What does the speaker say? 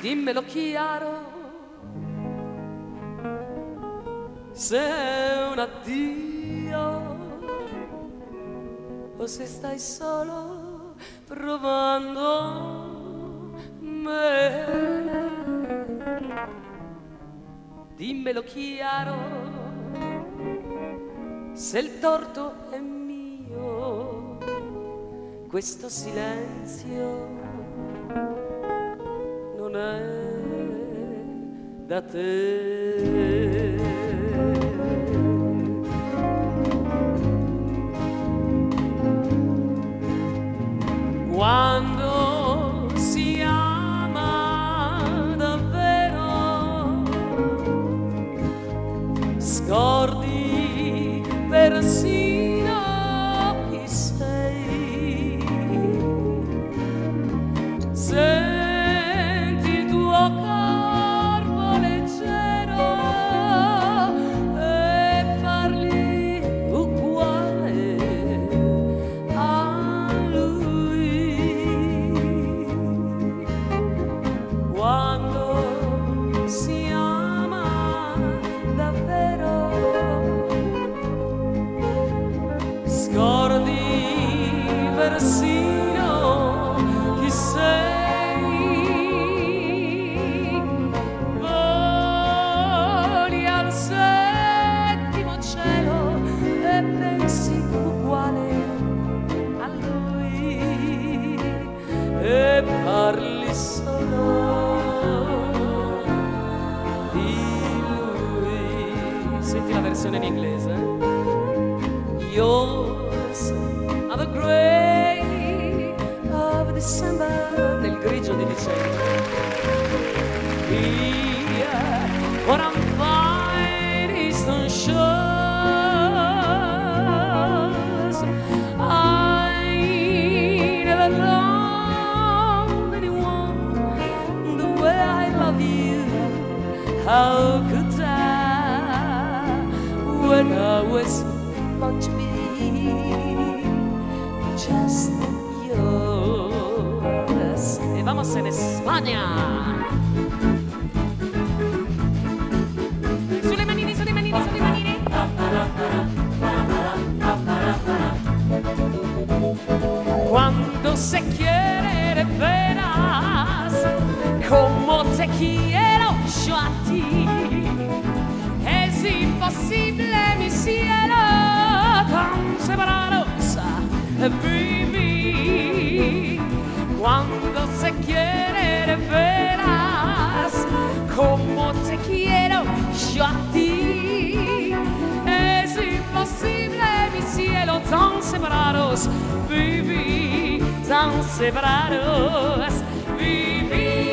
Dimmelo chiaro, se è un addio o se stai solo provando me. Dimmelo chiaro, se il torto è mio, questo silenzio non è da te. Quando si ama davvero, scordi persino chi sei. Senti il tuo corpo leggero e parli uguale a lui. Quando si ama davvero, scordi persino chi sei. Voli al settimo cielo e pensi uguale a lui e parli solo di lui. Senti la versione in inglese. Yours are the gray of December, nel grigio di dicembre. Here, what I'm fine eastern shores, I never loved anyone the way I love you. How could I, when I was born to be just yours? E vamos en España. Sulle manine, sulle manine, sulle manine. Cuando se quiere de veras, como te quiero yo a ti, es imposible mi cielo, tan separados vivir. Cuando se quiere de veras, como te quiero yo a ti, es imposible mi cielo, tan separados vivir, tan separados vivir.